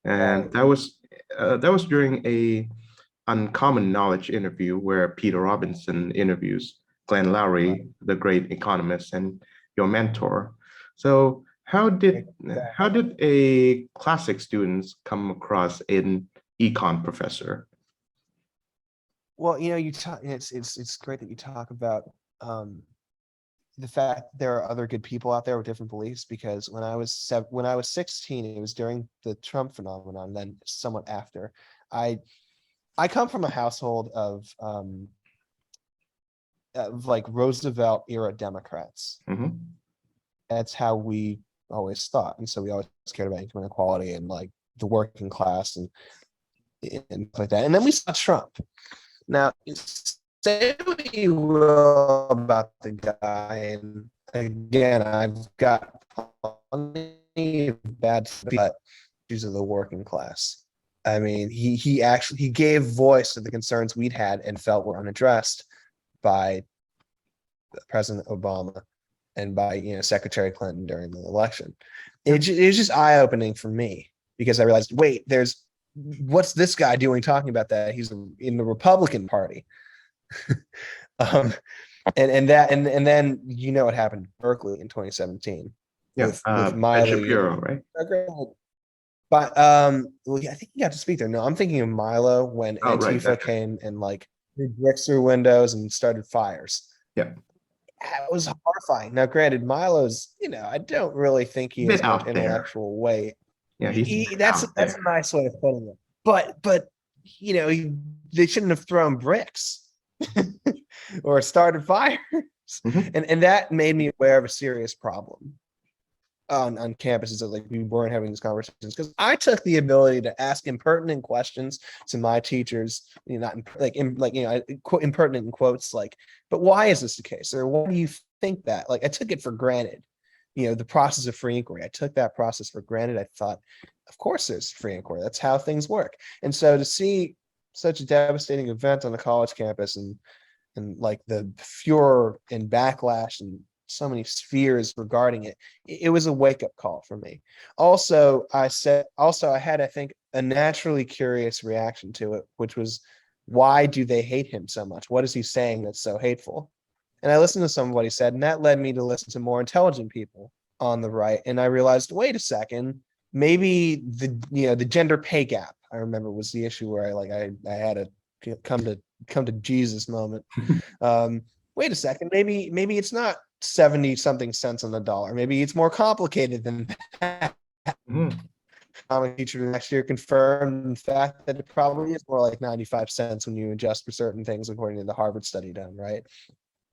and Right. that was during a Uncommon Knowledge interview where Peter Robinson interviews Glenn Right. Loury, the great economist and your mentor. So how did a classic students come across an econ professor? Well, you talk. It's great that you talk about um, the fact that there are other good people out there with different beliefs. Because when I was 16, it was during the Trump phenomenon. Then somewhat after, I I come from a household of like Roosevelt era Democrats. Mhm. That's how we always thought, and so we always cared about income inequality and like the working class and like that. And then we saw Trump. Now, say what you will about the guy, and again, I've got plenty of bad, but issues of the working class. I mean, he gave voice to the concerns we'd had and felt were unaddressed by President Obama and by Secretary Clinton during the election. It was just eye opening for me because I realized, wait, there's what's this guy doing talking about that? He's in the Republican Party. um, and then what happened in Berkeley in 2017 Yeah, with Ben Milo Shapiro, Yinners. right? But well, yeah, I think he got to speak there. No, I'm thinking of Milo when Oh, right, Antifa gotcha. came and like threw bricks through windows and started fires. Yeah, It was horrifying. Now, granted, Milo's, I don't really think he a has bit much out there. intellectual weight. Yeah, he's a bit That's out a there. nice way of putting it. But they shouldn't have thrown bricks or started fires. Mhm. And that made me aware of a serious problem on campuses that like we weren't having these conversations because I took the ability to ask impertinent questions to my teachers, not like impertinent in quotes, like, but why is this the case, or why do you think that? Like, I took it for granted. The process of free inquiry. I took that process for granted. I thought, of course, there's free inquiry. That's how things work. And so to see such a devastating event on the college campus and like the furor and backlash and so many spheres regarding it was a wake-up call for me. Also I had, I think, a naturally curious reaction to it, which was, why do they hate him so much? What is he saying that's so hateful? And I listened to some of what he said, and that led me to listen to more intelligent people on the right. And I realized, wait a second, maybe the gender pay gap, I remember, was the issue where I had a come to Jesus moment. um, Wait a second, maybe it's not 70 something cents on the dollar. Maybe it's more complicated than that. Mhm. Comic teacher next year confirmed, in fact, that it probably is more like 95 cents when you adjust for certain things, according to the Harvard study done, right?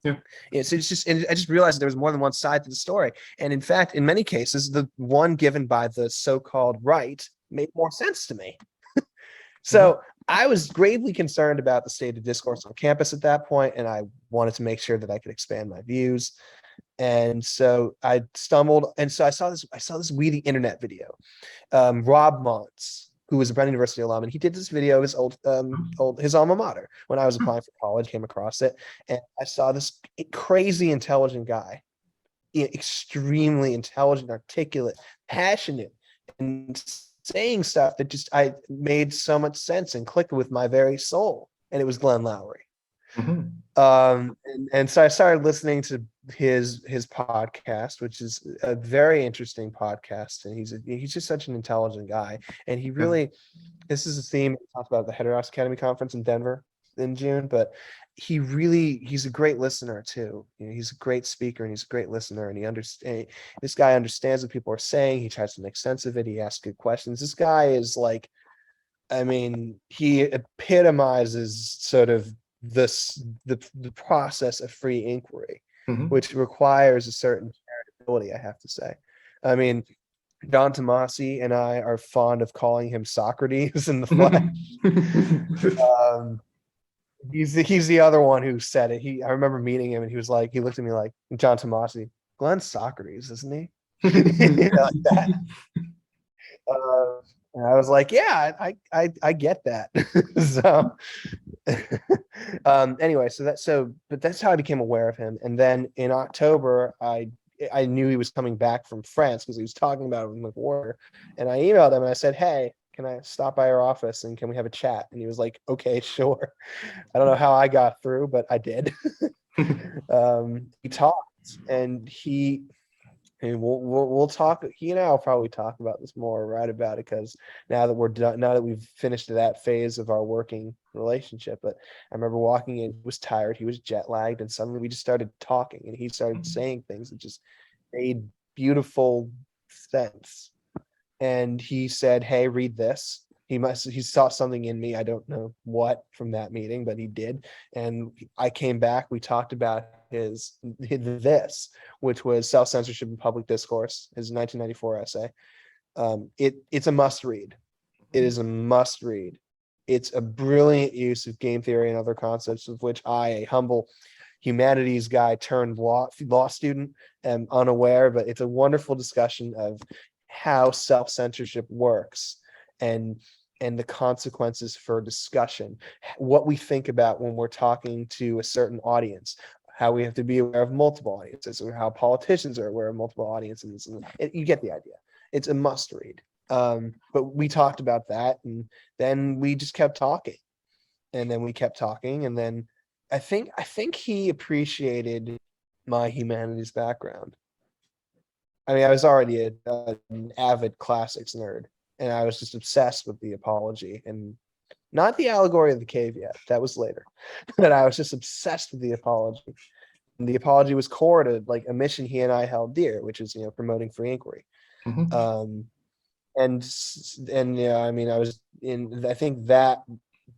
Yeah. Yeah, so it's just, and I just realized that there was more than one side to the story. And in fact, in many cases, the one given by the so-called right made more sense to me. Mhm. So I was gravely concerned about the state of discourse on campus at that point, and I wanted to make sure that I could expand my views. And so I stumbled, and so I saw this weedy internet video. Rob Montz, who was a Brown University alum, and he did this video of his old his alma mater when I was applying for college. Came across it, and I saw this crazy intelligent guy, extremely intelligent, articulate, passionate, and saying stuff that just I made so much sense and clicked with my very soul. And it was Glenn Loury. Mhm. And so I started listening to his podcast, which is a very interesting podcast. And he's just such an intelligent guy. And he Yeah. really, this is a theme we talked about at the Heteros Academy conference in Denver in June, but he's a great listener too. He's a great speaker and he's a great listener, and he understands, this guy understands what people are saying. He tries to make sense of it. He asks good questions. This guy is like, I mean, he epitomizes sort of the process of free inquiry, Mhm. which requires a certain charitability, I have to say. I mean, Don Tomasi and I are fond of calling him Socrates in the flesh. Um, he's the other one who said it. I remember meeting him, and he looked at me like, John Tomasi, Glenn's Socrates, isn't he? Like that. Uh, and I was like, yeah, I get that. So anyway, but that's how I became aware of him. And then in October, I knew he was coming back from France because he was talking about it with Warner. And I emailed him and I said, hey, can I stop by your office and can we have a chat? And he was like, okay, sure. I don't know how I got through, but I did. He talked and and we'll talk. He and I'll probably talk about this more, write about it, because now that we're done, now that we've finished that phase of our working relationship. But I remember walking in, he was tired, he was jet lagged, and suddenly we just started talking, and he started saying things that just made beautiful sense. And he said, "Hey, read this." He saw something in me. I don't know what from that meeting, but he did. And I came back. We talked about this, which was self-censorship in public discourse, his 1994 essay. It's a must read. It is a must read. It's a brilliant use of game theory and other concepts, of which I, a humble humanities guy turned law student, am unaware. But it's a wonderful discussion of how self-censorship works, and the consequences for discussion, what we think about when we're talking to a certain audience, how we have to be aware of multiple audiences, or how politicians are aware of multiple audiences. And you get the idea. It's a must read. But we talked about that, and then we just kept talking, and then we kept talking, and then I think he appreciated my humanities background. I mean, I was already an avid classics nerd, and I was just obsessed with the apology, and not the allegory of the cave yet. That was later, but I was just obsessed with the apology. And the apology was core to like a mission he and I held dear, which is promoting free inquiry. Mhm. Um, and yeah, I mean, I think that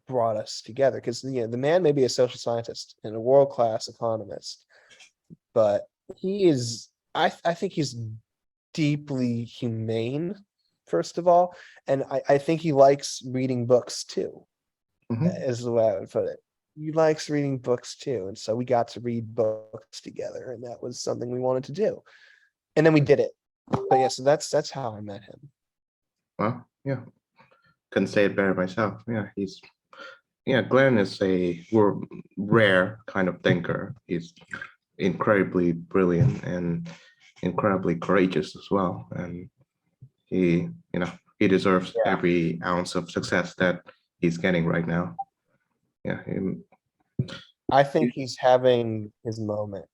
brought us together, because the man may be a social scientist and a world-class economist, but he is I think he's deeply humane, first of all, and I think he likes reading books too, Mhm. is the way I would put it. He likes reading books too, and so we got to read books together, and that was something we wanted to do, and then we did it. But yeah, so that's how I met him. Well, yeah, couldn't say it better myself. Yeah, Glenn is a rare kind of thinker. He's incredibly brilliant and incredibly courageous as well. And he deserves Yeah, every ounce of success that he's getting right now. Yeah. I think he's having his moment.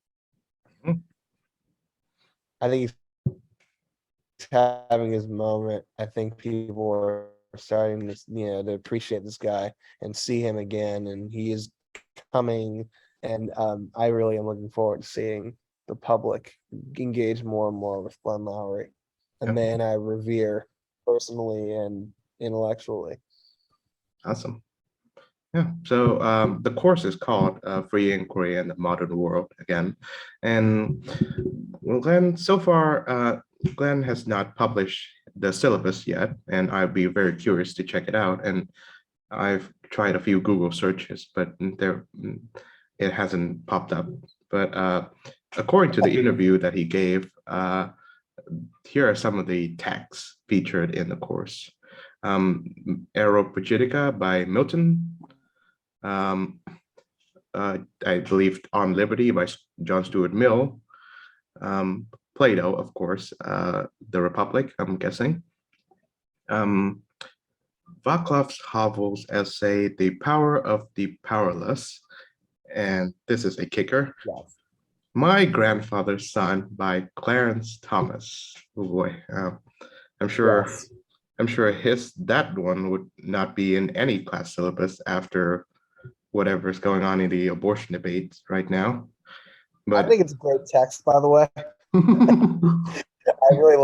Mhm. I think he's having his moment. I think people are starting to to appreciate this guy and see him again, and he is coming. And I really am looking forward to seeing the public engage more and more with Glenn Loury, a Yeah, man I revere personally and intellectually. awesome. Yeah, so the course is called Free Inquiry in the Modern World again. And well, Glenn, so far, Glenn has not published the syllabus yet, and I'd be very curious to check it out. And I've tried a few Google searches, but it hasn't popped up. But according to the interview that he gave, here are some of the texts featured in the course. Aeropagitica by Milton, um, I believe On Liberty by John Stuart Mill, Plato, of course, The Republic, I'm guessing. Um, Václav Havel's essay, The Power of the Powerless, and this is a kicker. Yes. My Grandfather's Son by Clarence Thomas. Oh boy, I'm sure Yes. I'm sure that one would not be in any class syllabus after whatever's going on in the abortion debates right now. I But think it's a great text, by the way. I really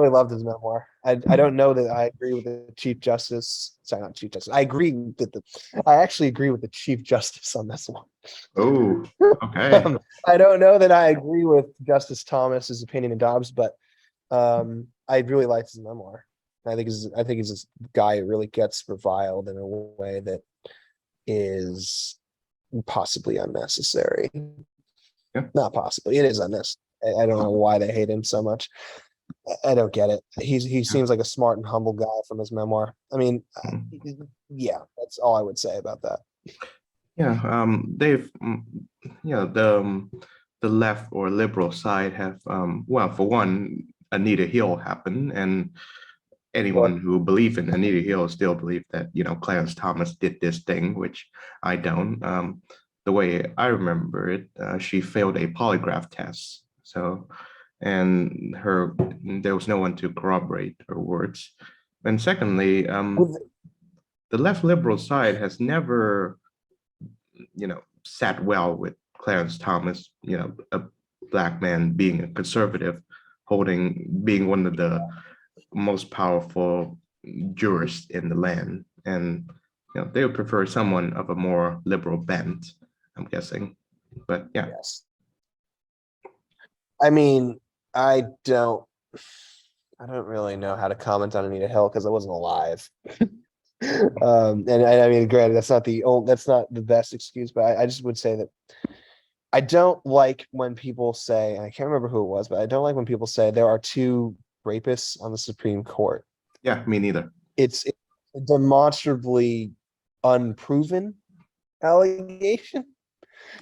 loved his memoir. I don't know that I agree with the Chief Justice. Sorry, not Chief Justice. I actually agree with the Chief Justice on this one. oh, okay. I don't know that I agree with Justice Thomas's opinion in Dobbs, but I really liked his memoir. I think he's this guy who really gets reviled in a way that is possibly unnecessary. Yeah. Not possibly. It is unnecessary. I don't know why they hate him so much. I don't get it. He Yeah. seems like a smart and humble guy from his memoir. I mean, Mm. yeah, that's all I would say about that. Yeah, yeah, the left or liberal side have, well, for one, Anita Hill happened, and anyone who believed in Anita Hill still believed that, Clarence Thomas did this thing, which I don't. The way I remember it, she failed a polygraph test. So, and there was no one to corroborate her words. And secondly, With the left liberal side has never, sat well with Clarence Thomas, a black man being a conservative, being one of the most powerful jurists in the land. And, they would prefer someone of a more liberal bent, I'm guessing. But yeah. yes, I mean, I don't, I don't really know how to comment on Anita Hill because I wasn't alive. And I mean, granted, that's not the best excuse, but I just would say that I don't like when people say, and I can't remember who it was, but I don't like when people say there are two rapists on the Supreme Court. Yeah, me neither. It's a demonstrably unproven allegation,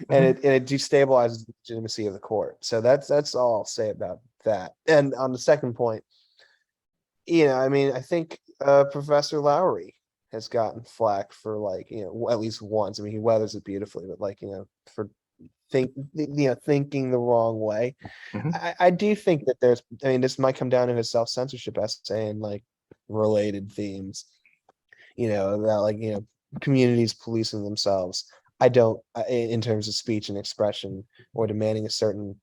and Mhm. it destabilizes the legitimacy of the court. So that's all I'll say about that. And on the second point, I mean, I think Professor Loury has gotten flack for like, at least once. I mean, he weathers it beautifully, but like, for thinking the wrong way. Mhm. I do think that I mean, this might come down to his self-censorship essay and like related themes, about like, communities policing themselves. I don't, in terms of speech and expression or demanding a certain,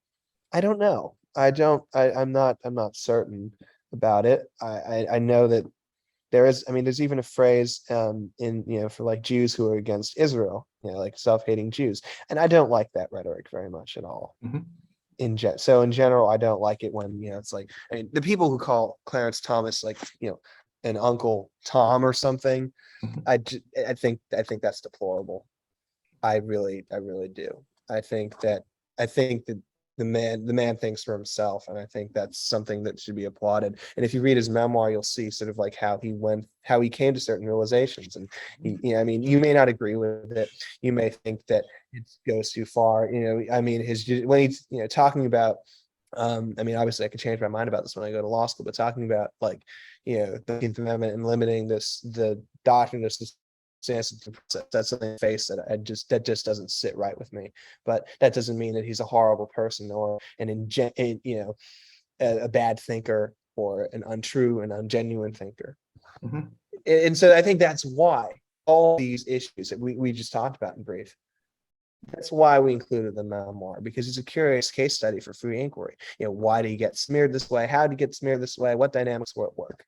I don't know. I'm not certain about it. I know that I mean, there's even a phrase for like Jews who are against Israel, like self-hating Jews. And I don't like that rhetoric very much at all. Mhm. So in general, I don't like it when, it's like, I mean, the people who call Clarence Thomas like, an Uncle Tom or something, Mhm. I think that's deplorable. I really do. I think that I think that the man thinks for himself, and I think that's something that should be applauded. And if you read his memoir, you'll see sort of like how he came to certain realizations. And I mean, you may not agree with it. You may think that it goes too far. I mean, when he's talking about. I mean, obviously, I could change my mind about this when I go to law school, but talking about like, the 15th Amendment and limiting the doctrine of that's something face that just doesn't sit right with me. But that doesn't mean that he's a horrible person or a bad thinker or an untrue and ungenuine thinker. Mhm. And so I think that's why all these issues that we just talked about in brief, that's why we included the memoir, because it's a curious case study for free inquiry. Why did he get smeared this way? How did he get smeared this way? What dynamics were at work?